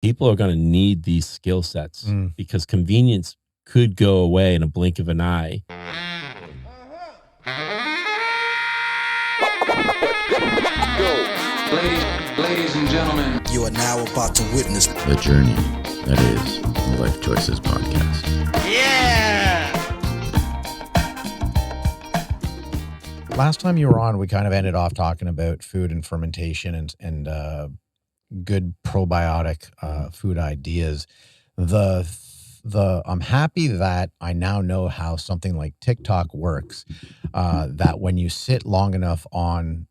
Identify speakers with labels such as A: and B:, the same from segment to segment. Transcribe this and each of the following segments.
A: people are going to need these skill sets because convenience could go away in a blink of an eye.
B: Ladies and gentlemen,
C: you are now about to witness
D: the journey that is the Life Choices Podcast.
E: Yeah!
F: Last time you were on, we kind of ended off talking about food and fermentation and good probiotic food ideas. I'm happy that I now know how something like TikTok works. That when you sit long enough on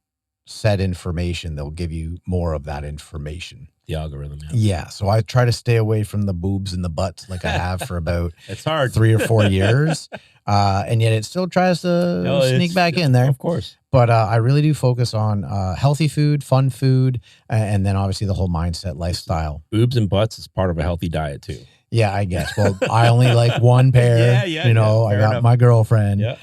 F: said information, they'll give you more of that information.
A: The algorithm.
F: Yeah. So I try to stay away from the boobs and the butts like I have for about
A: it's hard
F: 3 or 4 years. And yet it still tries to sneak back in there.
A: Of course.
F: But I really do focus on healthy food, fun food, and then obviously the whole mindset lifestyle.
A: Boobs and butts is part of a healthy diet too.
F: Yeah, I guess. Well, I only like one pair. I got enough. My girlfriend. Yeah.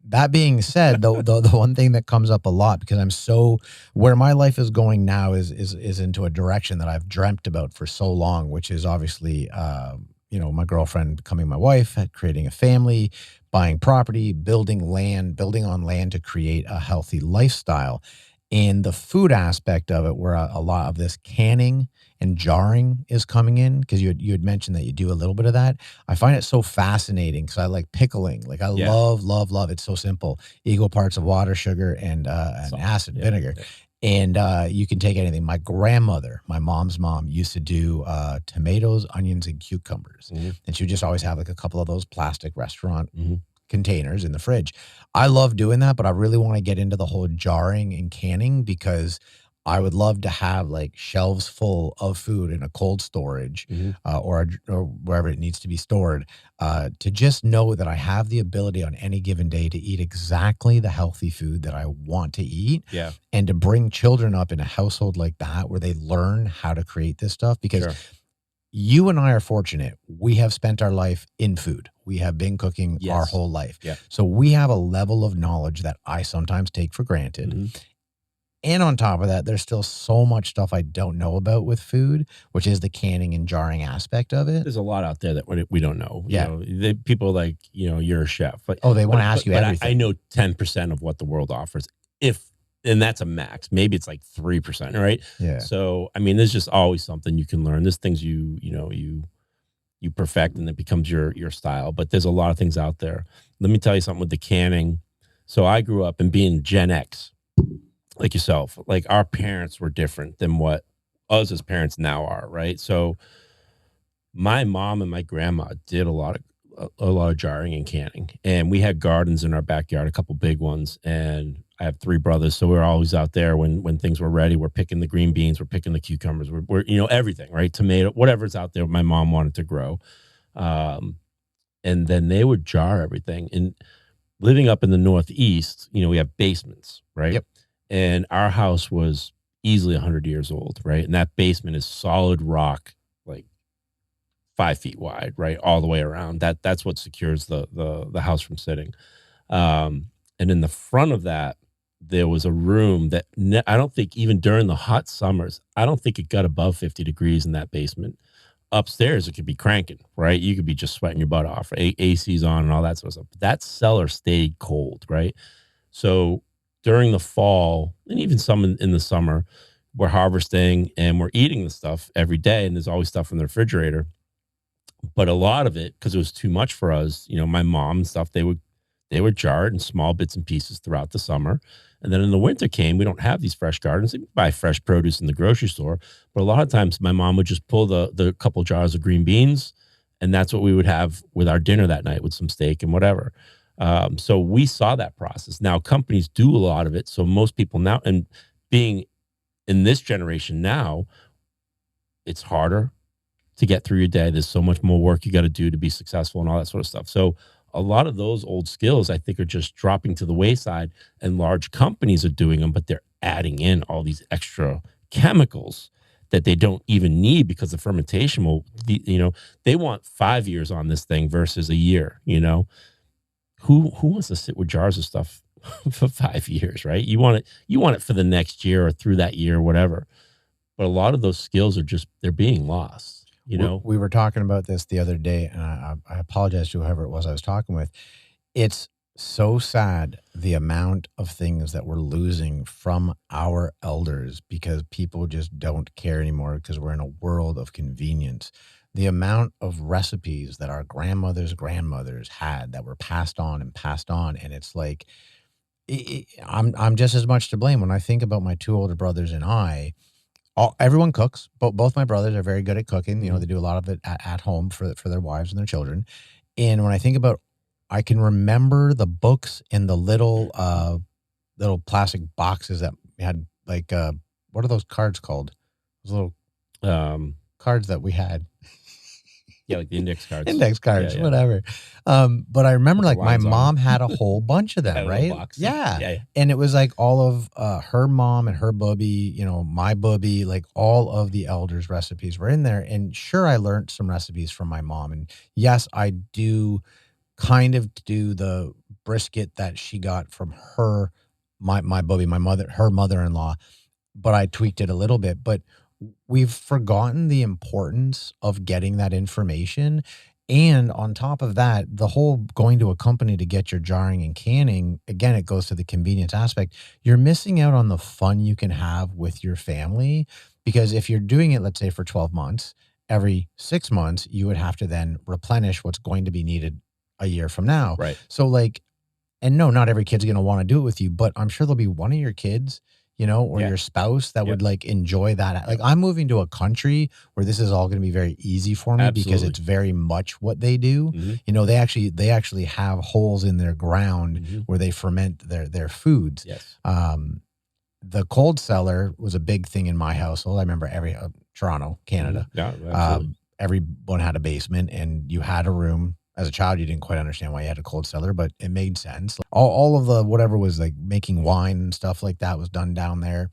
F: That being said, the one thing that comes up a lot, because I'm so, where my life is going now is into a direction that I've dreamt about for so long, which is obviously, my girlfriend becoming my wife, creating a family, buying property, building on land to create a healthy lifestyle. And the food aspect of it, where a lot of this canning and jarring is coming in, because you had mentioned that you do a little bit of that. I find it so fascinating because I like pickling. Like I love. It's so simple. Equal parts of water, sugar, and acid, vinegar. And you can take anything. My grandmother, my mom's mom, used to do tomatoes, onions, and cucumbers. And she would just always have like a couple of those plastic restaurant containers in the fridge. I love doing that, but I really want to get into the whole jarring and canning, because I would love to have like shelves full of food in a cold storage or wherever it needs to be stored, to just know that I have the ability on any given day to eat exactly the healthy food that I want to eat.
A: Yeah.
F: And to bring children up in a household like that, where they learn how to create this stuff, because you and I are fortunate. We have spent our life in food. We have been cooking our whole life. Yeah. So we have a level of knowledge that I sometimes take for granted. And on top of that, there's still so much stuff I don't know about with food, which is the canning and jarring aspect of it.
A: There's a lot out there that we don't know. People like, you're a chef. But,
F: they want to ask you everything.
A: I know 10% of what the world offers. And that's a max. Maybe it's like 3%, right?
F: Yeah.
A: So, I mean, there's just always something you can learn. There's things you perfect and it becomes your style. But there's a lot of things out there. Let me tell you something with the canning. So I grew up in being Gen X. Like yourself, like our parents were different than what us as parents now are, right? So my mom and my grandma did a lot of jarring and canning, and we had gardens in our backyard, a couple big ones, and I have 3 brothers, so we're always out there when things were ready. We're picking the green beans, we're picking the cucumbers, we're everything, right? Tomato, whatever's out there my mom wanted to grow, and then they would jar everything. And living up in the Northeast, we have basements, right?
F: Yep.
A: And our house was easily 100 years old, right? And that basement is solid rock, like 5 feet wide, right? All the way around. That's what secures the house from sitting. And in the front of that, there was a room that I don't think, even during the hot summers, I don't think it got above 50 degrees in that basement. Upstairs, it could be cranking, right? You could be just sweating your butt off. AC's on and all that sort of stuff. But that cellar stayed cold, right? So during the fall, and even some in the summer, we're harvesting and we're eating the stuff every day, and there's always stuff in the refrigerator. But a lot of it, because it was too much for us, my mom and stuff, they would jar it in small bits and pieces throughout the summer. And then in the winter we don't have these fresh gardens. We buy fresh produce in the grocery store. But a lot of times my mom would just pull the couple jars of green beans, and that's what we would have with our dinner that night, with some steak and whatever. So we saw that process. Now companies do a lot of it. So most people now, and being in this generation now, it's harder to get through your day. There's so much more work you got to do to be successful and all that sort of stuff. So a lot of those old skills, I think, are just dropping to the wayside, and large companies are doing them, but they're adding in all these extra chemicals that they don't even need, because the fermentation will be, they want 5 years on this thing versus a year, Who wants to sit with jars of stuff for 5 years, right? You want it for the next year or through that year, whatever. But a lot of those skills are they're being lost, you know?
F: We were talking about this the other day, and I apologize to whoever it was I was talking with. It's so sad the amount of things that we're losing from our elders because people just don't care anymore because we're in a world of convenience. The amount of recipes that our grandmothers had that were passed on, and it's like I'm just as much to blame when I think about my two older brothers and I. Everyone cooks, but both my brothers are very good at cooking. You know, they do a lot of it at home for their wives and their children. And when I think about, I can remember the books in the little plastic boxes that had like what are those cards called? Those little cards that we had.
A: Yeah, like the index cards.
F: Index cards, whatever. But I remember like my mom had a whole bunch of them, right? Yeah. And it was like all of her mom and her booby, you know, my booby, like all of the elders' recipes were in there. And sure, I learned some recipes from my mom. And yes, I do kind of do the brisket that she got from her, my booby, her mother-in-law, but I tweaked it a little bit. But we've forgotten the importance of getting that information. And on top of that, the whole going to a company to get your jarring and canning, again, it goes to the convenience aspect. You're missing out on the fun you can have with your family, because if you're doing it, let's say for 12 months, every 6 months, you would have to then replenish what's going to be needed a year from now.
A: Right.
F: So like, and no, not every kid's going to want to do it with you, but I'm sure there'll be one of your kids, you know, or your spouse that would like enjoy that. Like I'm moving to a country where this is all going to be very easy for me because it's very much what they do. You know, they actually have holes in their ground where they ferment their foods.
A: Yes.
F: The cold cellar was a big thing in my household. I remember Toronto, Canada.
A: Yeah, absolutely.
F: Everyone had a basement and you had a room. As a child, you didn't quite understand why you had a cold cellar, but it made sense. All of the whatever was like making wine and stuff like that was done down there.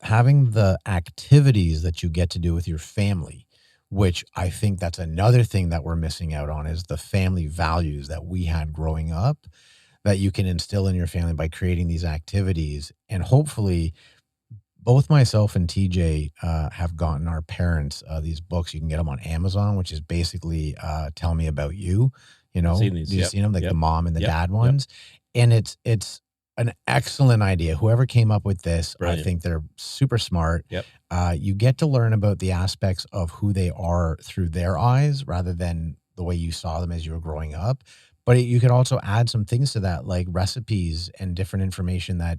F: Having the activities that you get to do with your family, which I think that's another thing that we're missing out on, is the family values that we had growing up that you can instill in your family by creating these activities. And hopefully both myself and TJ have gotten our parents these books. You can get them on Amazon, which is basically Tell Me About You. You know, you've seen them, like the mom and the dad ones. And it's an excellent idea. Whoever came up with this, brilliant. I think they're super smart. You get to learn about the aspects of who they are through their eyes rather than the way you saw them as you were growing up. But you could also add some things to that, like recipes and different information that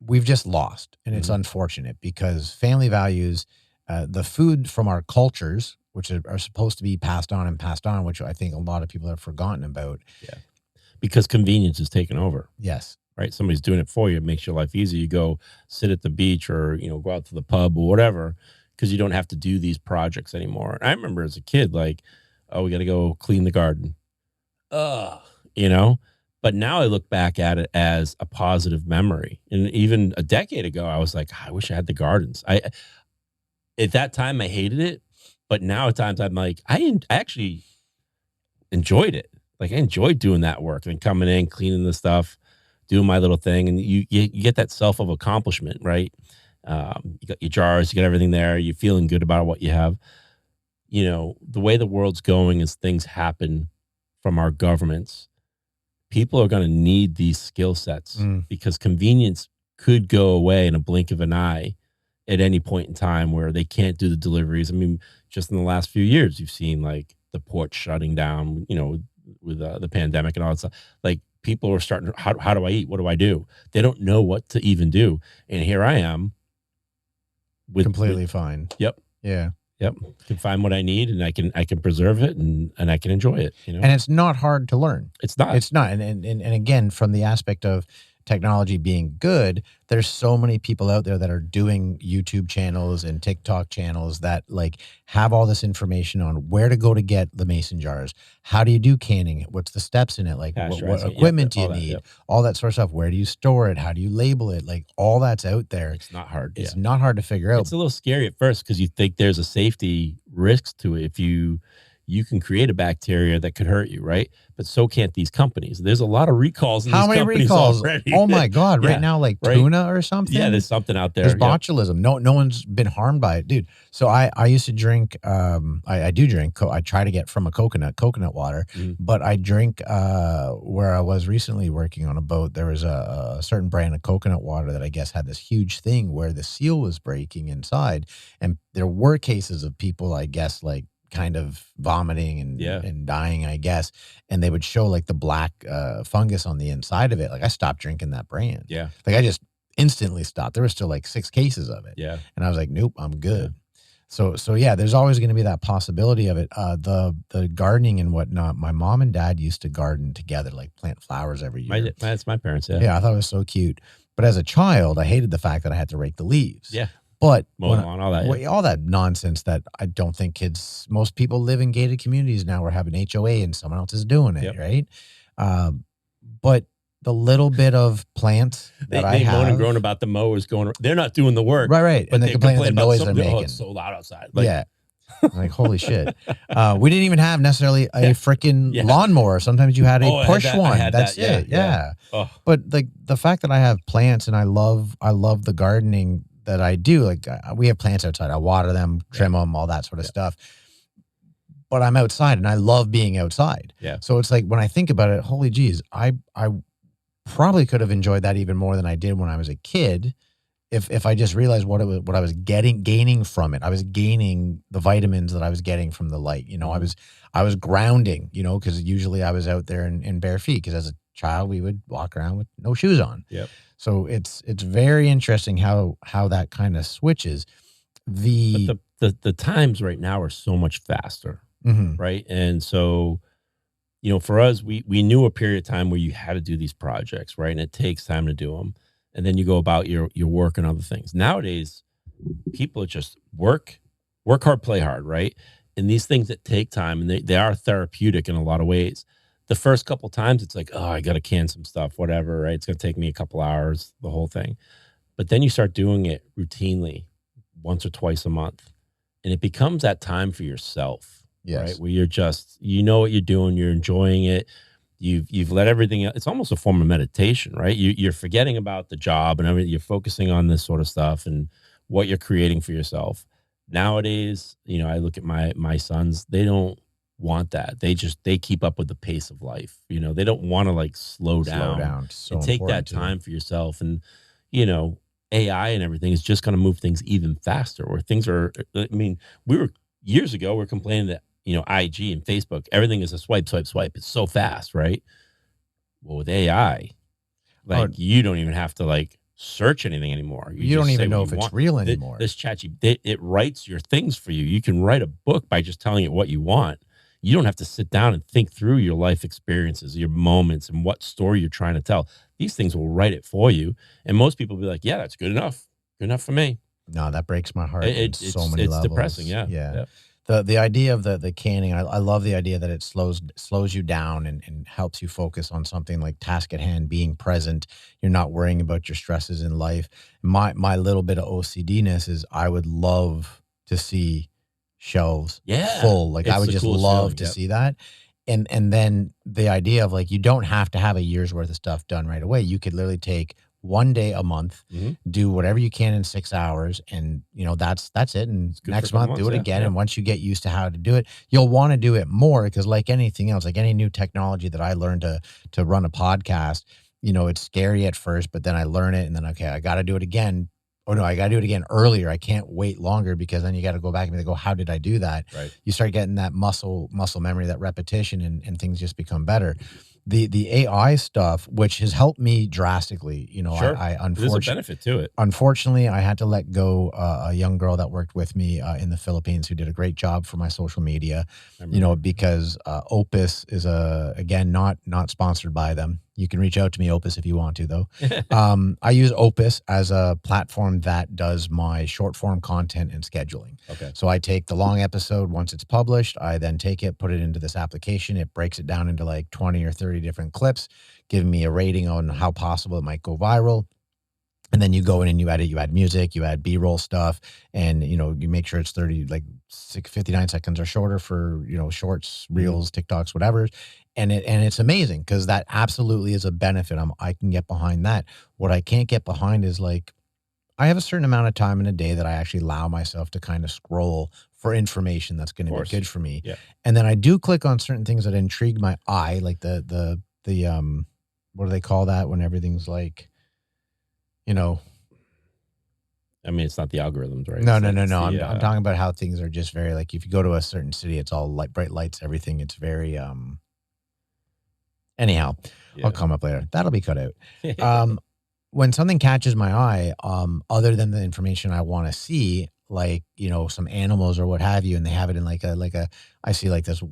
F: we've just lost. And it's unfortunate because family values, the food from our cultures, which are supposed to be passed on, which I think a lot of people have forgotten about.
A: Yeah. Because convenience is taken over.
F: Yes.
A: Right. Somebody's doing it for you. It makes your life easy. You go sit at the beach or, you know, go out to the pub or whatever, because you don't have to do these projects anymore. And I remember as a kid, like, oh, we got to go clean the garden. You know, but now I look back at it as a positive memory. And even a decade ago, I was like, I wish I had the gardens. At that time I hated it, but now at times I'm like, I actually enjoyed it. Like I enjoyed doing that work and coming in, cleaning the stuff, doing my little thing. And you get that self of accomplishment, right? You got your jars, you got everything there. You're feeling good about what you have. You know, the way the world's going is things happen from our governments. People are going to need these skill sets because convenience could go away in a blink of an eye at any point in time where they can't do the deliveries. I mean, just in the last few years, you've seen like the ports shutting down, you know, with the pandemic and all that stuff. Like people are starting, how do I eat? What do I do? They don't know what to even do. And here I am.
F: Completely fine.
A: Yep.
F: Yeah.
A: Yep. Can find what I need and I can preserve it and I can enjoy it. You know,
F: and it's not hard to learn.
A: It's not.
F: And again, from the aspect of technology being good, there's so many people out there that are doing YouTube channels and TikTok channels that like have all this information on where to go to get the mason jars. How do you do canning? What's the steps in it? Like what equipment do you need? All that sort of stuff. Where do you store it? How do you label it? Like all that's out there.
A: It's not hard.
F: It's not hard to figure out.
A: It's a little scary at first because you think there's a safety risk to it if you you can create a bacteria that could hurt you, right? But so can't these companies. There's a lot of recalls in
F: How
A: these
F: many
A: companies
F: recalls
A: already.
F: Oh my God. Right now, like tuna or something.
A: Yeah, there's something out there.
F: There's botulism. No one's been harmed by it, dude. So I used to drink, I do drink, I try to get from a coconut water, but I drink, where I was recently working on a boat, there was a certain brand of coconut water that I guess had this huge thing where the seal was breaking inside. And there were cases of people, I guess, like kind of vomiting and dying, I guess. And they would show like the black fungus on the inside of it. Like I stopped drinking that brand.
A: Yeah.
F: Like I just instantly stopped. There was still like 6 cases of it.
A: Yeah.
F: And I was like, nope, I'm good. So yeah, there's always going to be that possibility of it. The gardening and whatnot, my mom and dad used to garden together, like plant flowers every year.
A: That's my parents.
F: Yeah. I thought it was so cute. But as a child, I hated the fact that I had to rake the leaves.
A: Yeah.
F: But
A: all that,
F: all that nonsense that I don't think most people live in gated communities now. We're having HOA and someone else is doing it, right? But the little bit of plants that I have,
A: moan and groan about the mowers going. They're not doing the work,
F: right? But and they complain about the noise they're making.
A: Oh, it's so loud outside. Like,
F: yeah, like holy shit. We didn't even have necessarily a freaking lawnmower. Sometimes you had a push one. That's it. Yeah. Oh. But like the fact that I have plants and I love the gardening that I do, like we have plants outside. I water them, trim them, all that sort of stuff. But I'm outside and I love being outside. Yeah. So it's like when I think about it, holy geez, I probably could have enjoyed that even more than I did when I was a kid. If I just realized what I was gaining from it. I was gaining the vitamins that I was getting from the light. You know, I was grounding, you know, because usually I was out there in bare feet, because as a child we would walk around with no shoes on. Yep. So it's very interesting how that kind of switches.
A: But the times right now are so much faster, right? And so, you know, for us, we knew a period of time where you had to do these projects, right? And it takes time to do them. And then you go about your work and other things. Nowadays, people are just work hard, play hard, right? And these things that take time, and they are therapeutic in a lot of ways. The first couple times, it's like, oh, I got to can some stuff, whatever, right? It's going to take me a couple hours, the whole thing. But then you start doing it routinely, once or twice a month. And it becomes that time for yourself, right? Where you're just, you know what you're doing, you're enjoying it. You've let everything else. It's almost a form of meditation, right? You're forgetting about the job and everything. You're focusing on this sort of stuff and what you're creating for yourself. Nowadays, you know, I look at my sons, they don't want that. They keep up with the pace of life. You know, they don't want to like slow down
F: so
A: and take that time for yourself. And, you know, AI and everything is just going to move things even faster, where things are, I mean, years ago, we're complaining that, you know, IG and Facebook, everything is a swipe. It's so fast, right? Well, with AI, like you don't even have to like search anything anymore.
F: You don't even know if it's real anymore.
A: This ChatGPT, it writes your things for you. You can write a book by just telling it what you want. You don't have to sit down and think through your life experiences, your moments, and what story you're trying to tell. These things will write it for you. And most people will be like, yeah, that's good enough. Good enough for me.
F: No, that breaks my heart. It's so many levels.
A: It's depressing. Yeah.
F: The idea of the canning, I love the idea that it slows you down and helps you focus on something like task at hand, being present. You're not worrying about your stresses in life. My little bit of OCD-ness is I would love to see shelves full. Like I would just love to see that. And then the idea of like, you don't have to have a year's worth of stuff done right away. You could literally take one day a month, do whatever you can in 6 hours. And you know, that's it. And next month, do it again. And once you get used to how to do it, you'll want to do it more, because like anything else, like any new technology that I learned to run a podcast, you know, it's scary at first, but then I learn it and then, okay, I got to do it again. Oh no, I got to do it again earlier. I can't wait longer, because then you got to go back and go, how did I do that? Right. You start getting that muscle memory, that repetition, and things just become better. The AI stuff, which has helped me drastically, you know, I unfortunately,
A: there's a benefit to it.
F: Unfortunately, I had to let go a young girl that worked with me in the Philippines, who did a great job for my social media, you know, because Opus is again, not sponsored by them. You can reach out to me, Opus, if you want to, though. I use Opus as a platform that does my short form content and scheduling. Okay. So I take the long episode once it's published. I then take it, put it into this application. It breaks it down into like 20 or 30 different clips, giving me a rating on how possible it might go viral. And then you go in and you add music, you add B-roll stuff, and you make sure it's 59 seconds or shorter for shorts, reels, TikToks, whatever. And it's amazing because that absolutely is a benefit. I can get behind that. What I can't get behind is like I have a certain amount of time in a day that I actually allow myself to kind of scroll for information that's going to be good for me.
A: Yeah.
F: And then I do click on certain things that intrigue my eye, like the what do they call that when everything's like,
A: I mean, it's not the algorithms, right?
F: No. I'm talking about how things are just very like if you go to a certain city, it's all bright lights, everything. It's very anyhow, I'll come up later. That'll be cut out. When something catches my eye, other than the information I want to see, like some animals or what have you, and they have it in like a I see like this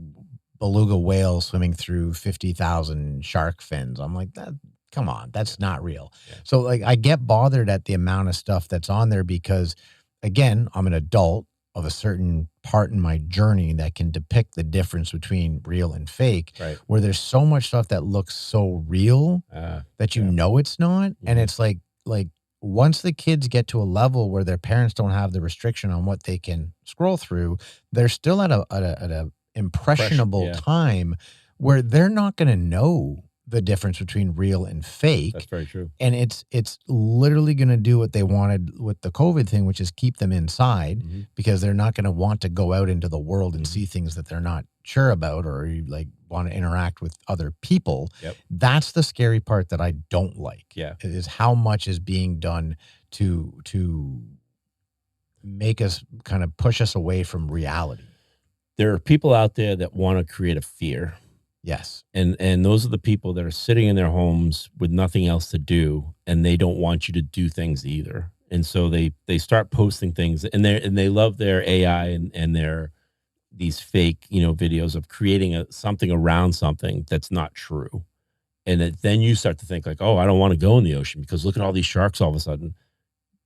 F: beluga whale swimming through 50,000 shark fins. I'm like that. Come on, that's not real. Yeah. So like I get bothered at the amount of stuff that's on there because again, I'm an adult of a certain part in my journey that can depict the difference between real and fake,
A: right,
F: where there's so much stuff that looks so real that it's not. Mm-hmm. And it's like once the kids get to a level where their parents don't have the restriction on what they can scroll through, they're still at a impressionable time where they're not going to know the difference between real and fake.
A: That's very true.
F: And it's literally going to do what they wanted with the COVID thing, which is keep them inside because they're not going to want to go out into the world and see things that they're not sure about or like want to interact with other people.
A: Yep.
F: That's the scary part that I don't like.
A: Yeah.
F: Is how much is being done to make us kind of push us away from reality.
A: There are people out there that want to create a fear.
F: Yes.
A: And those are the people that are sitting in their homes with nothing else to do, and they don't want you to do things either. And so they start posting things, and they love their AI and their these fake, videos of creating something around something that's not true. And then you start to think like, oh, I don't want to go in the ocean because look at all these sharks all of a sudden.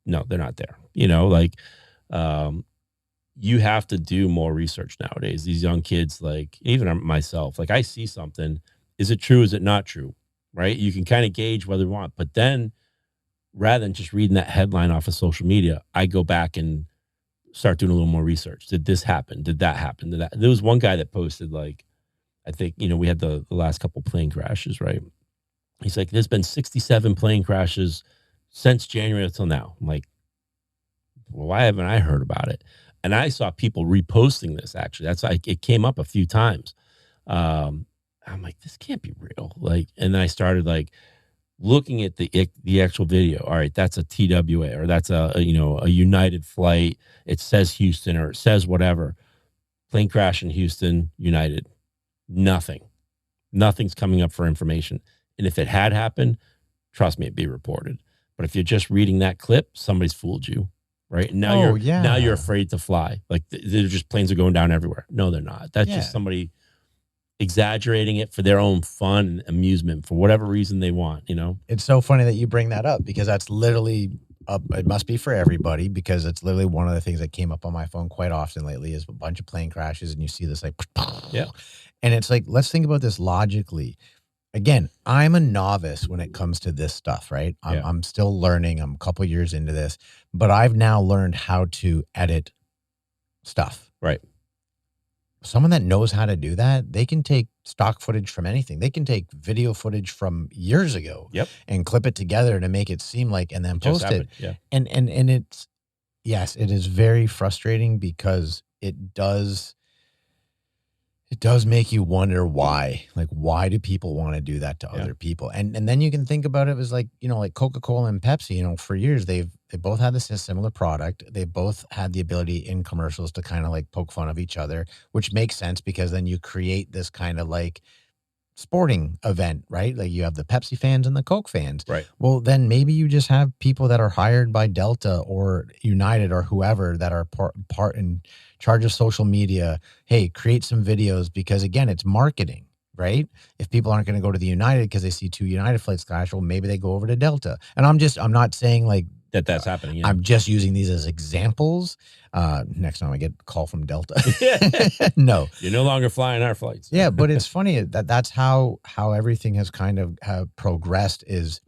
A: No, they're not there. You have to do more research nowadays. These young kids, like even myself, like I see something. Is it true? Is it not true? Right? You can kind of gauge whether you want. But then rather than just reading that headline off of social media, I go back and start doing a little more research. Did this happen? Did that happen? There was one guy that posted like, I think, we had the last couple plane crashes, right? He's like, there's been 67 plane crashes since January until now. I'm like, well, why haven't I heard about it? And I saw people reposting this. Actually, that's like it came up a few times. I'm like, this can't be real. Like, and then I started like looking at the actual video. All right, that's a TWA or that's a United flight. It says Houston or it says whatever. Plane crash in Houston, United. Nothing's coming up for information. And if it had happened, trust me, it'd be reported. But if you're just reading that clip, somebody's fooled you. Right now, now you're afraid to fly. Like they're just planes are going down everywhere. No, they're not. That's just somebody exaggerating it for their own fun and amusement for whatever reason they want.
F: It's so funny that you bring that up because that's literally it must be for everybody because it's literally one of the things that came up on my phone quite often lately is a bunch of plane crashes and you see this like and it's like let's think about this logically. Again, I'm a novice when it comes to this stuff, right? I'm still learning. I'm a couple years into this, but I've now learned how to edit stuff.
A: Right.
F: Someone that knows how to do that, they can take stock footage from anything. They can take video footage from years ago and clip it together to make it seem like, and then post it.
A: Yeah.
F: And it's, yes, it is very frustrating because it does make you wonder why. Like, why do people want to do that to other people? And then you can think about it as like, like Coca-Cola and Pepsi, for years, they both had this similar product. They both had the ability in commercials to kind of like poke fun of each other, which makes sense because then you create this kind of like sporting event, right? Like you have the Pepsi fans and the Coke fans.
A: Right.
F: Well, then maybe you just have people that are hired by Delta or United or whoever that are part in charge of social media. Hey, create some videos because again, it's marketing, right? If people aren't going to go to the United because they see two United flights crash, well, maybe they go over to Delta. And I'm not saying like
A: that's happening. Yeah.
F: I'm just using these as examples. Next time I get a call from Delta. No.
A: You're no longer flying our flights.
F: Yeah, but it's funny that's how everything has kind of progressed is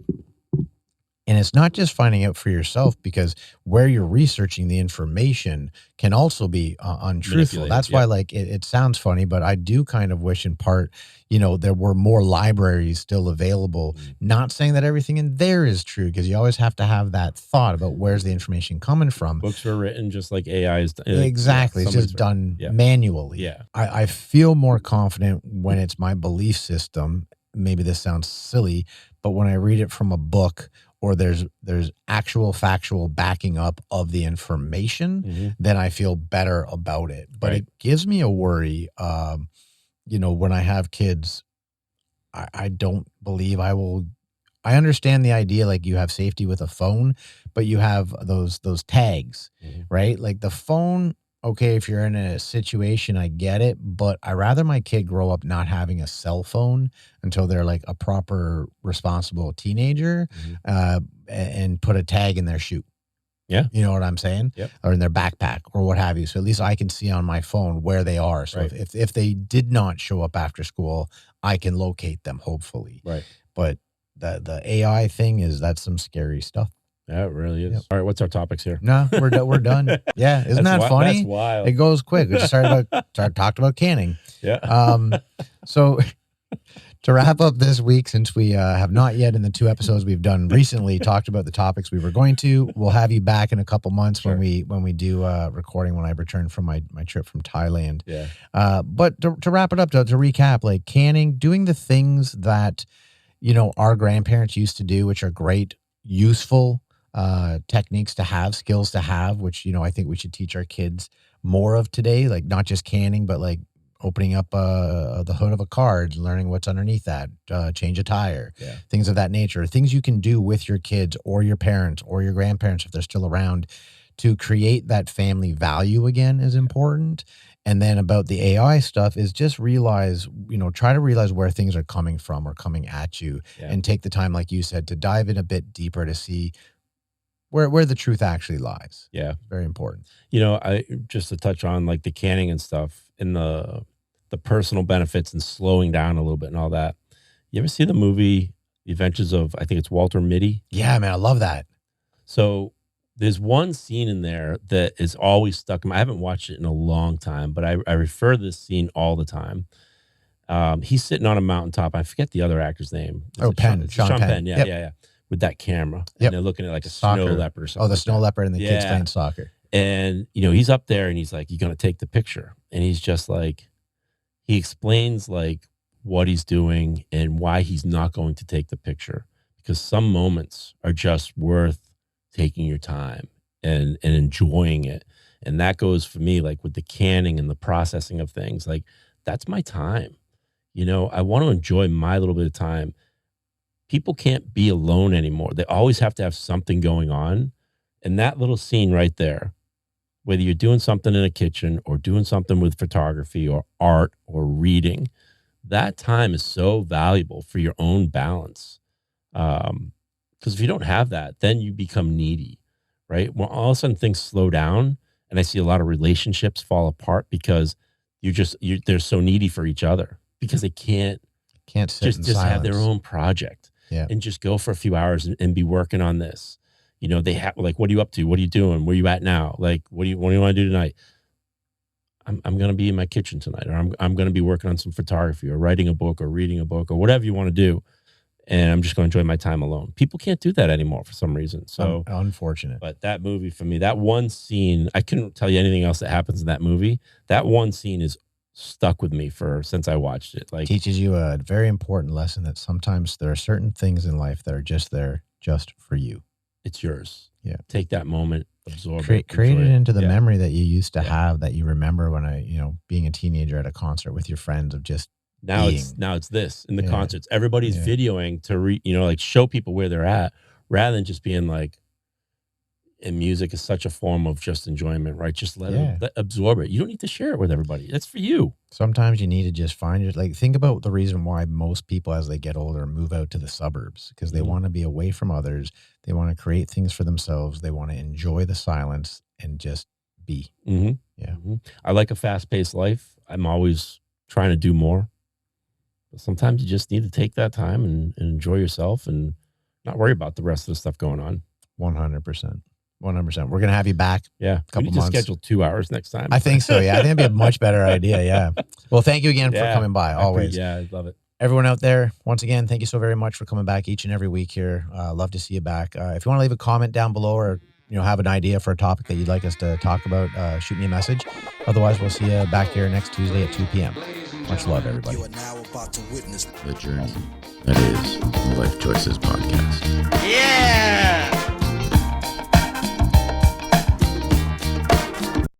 F: And it's not just finding out for yourself, because where you're researching the information can also be untruthful. That's why, like, it sounds funny, but I do kind of wish in part, there were more libraries still available. Not saying that everything in there is true, because you always have to have that thought about where's the information coming from.
A: Books were written just like AI is done.
F: Exactly. It's just done manually.
A: Yeah.
F: I feel more confident when it's my belief system. Maybe this sounds silly, but when I read it from a book, or there's actual factual backing up of the information, then I feel better about it. But it gives me a worry. When I have kids, I don't believe I will. I understand the idea, like you have safety with a phone, but you have those tags, right? Like the phone. Okay, if you're in a situation, I get it, but I rather my kid grow up not having a cell phone until they're like a proper responsible teenager, and put a tag in their shoe.
A: Yeah.
F: You know what I'm saying?
A: Yep.
F: Or in their backpack or what have you. So at least I can see on my phone where they are. So if they did not show up after school, I can locate them, hopefully.
A: Right.
F: But the AI thing that's some scary stuff.
A: Yeah, it really is. Yep. All right, what's our topics here?
F: No, we're done. Yeah, isn't that funny?
A: That's wild.
F: It goes quick. We just talked about canning.
A: Yeah.
F: So to wrap up this week, since we have not yet in the 2 episodes we've done recently talked about the topics we were going to, we'll have you back in a couple months when we do recording when I return from my trip from Thailand.
A: Yeah.
F: But to wrap it up, to recap, like canning, doing the things that our grandparents used to do, which are great, useful techniques to have, skills to have, which, I think we should teach our kids more of today, like not just canning, but like opening up the hood of a car, learning what's underneath that, change a tire, things of that nature, things you can do with your kids or your parents or your grandparents if they're still around to create that family value again is important. And then about the AI stuff is just realize, try to realize where things are coming from or coming at you, and take the time, like you said, to dive in a bit deeper to see where the truth actually lies.
A: Yeah.
F: Very important.
A: I just to touch on like the canning and stuff and the personal benefits and slowing down a little bit and all that. You ever see the movie The Adventures of, I think it's Walter Mitty?
F: Yeah, man, I love that.
A: So there's one scene in there that is always stuck in my, I haven't watched it in a long time, but I refer to this scene all the time. He's sitting on a mountaintop. I forget the other actor's name.
F: Sean Penn.
A: Yeah. With that camera. And they're looking at like a snow leopard or something.
F: Oh, the snow leopard and the kids playing soccer.
A: And, he's up there and he's like, "You going to take the picture?" And he's just like, he explains like what he's doing and why he's not going to take the picture, because some moments are just worth taking your time and enjoying it. And that goes for me, like with the canning and the processing of things, like that's my time. I want to enjoy my little bit of time. People can't be alone anymore. They always have to have something going on. And that little scene right there, whether you're doing something in a kitchen or doing something with photography or art or reading, that time is so valuable for your own balance. Because if you don't have that, then you become needy, right? When all of a sudden things slow down, and I see a lot of relationships fall apart because they're so needy for each other because they can't
F: sit
A: just have their own project and just go for a few hours and be working on this. They have like, what are you up to? What are you doing? Where are you at now? Like, what do you want to do tonight? I'm going to be in my kitchen tonight, or I'm going to be working on some photography or writing a book or reading a book or whatever you want to do. And I'm just going to enjoy my time alone. People can't do that anymore for some reason. So
F: unfortunate.
A: But that movie for me, that one scene, I couldn't tell you anything else that happens in that movie. That one scene is stuck with me since I watched it. Like,
F: teaches you a very important lesson that sometimes there are certain things in life that are just there just for you.
A: It's yours.
F: Yeah.
A: Take that moment, absorb
F: it. Create it into the memory that you used to have, that you remember when being a teenager at a concert with your friends of just
A: now
F: being.
A: It's this in the concerts. Everybody's videoing to like show people where they're at, rather than just being like, and music is such a form of just enjoyment, right? Just absorb it. You don't need to share it with everybody. That's for you.
F: Sometimes you need to just find it. Like, think about the reason why most people, as they get older, move out to the suburbs, because they want to be away from others. They want to create things for themselves. They want to enjoy the silence and just be.
A: Mm-hmm.
F: Yeah.
A: Mm-hmm. I like a fast-paced life. I'm always trying to do more. But sometimes you just need to take that time and enjoy yourself and not worry about the rest of the stuff going on.
F: 100%. 100%. We're going to have you back.
A: Yeah.
F: Couple
A: we need to
F: months.
A: schedule 2 hours next time.
F: I think so. Yeah. I think it'd be a much better idea. Yeah. Well, thank you again for coming by. Always.
A: I love it.
F: Everyone out there, once again, thank you so very much for coming back each and every week here. Love to see you back. If you want to leave a comment down below or have an idea for a topic that you'd like us to talk about, shoot me a message. Otherwise, we'll see you back here next Tuesday at 2 p.m. Much love, everybody.
C: You are now about to witness
D: The journey that is the Life Choices Podcast.
C: Yeah!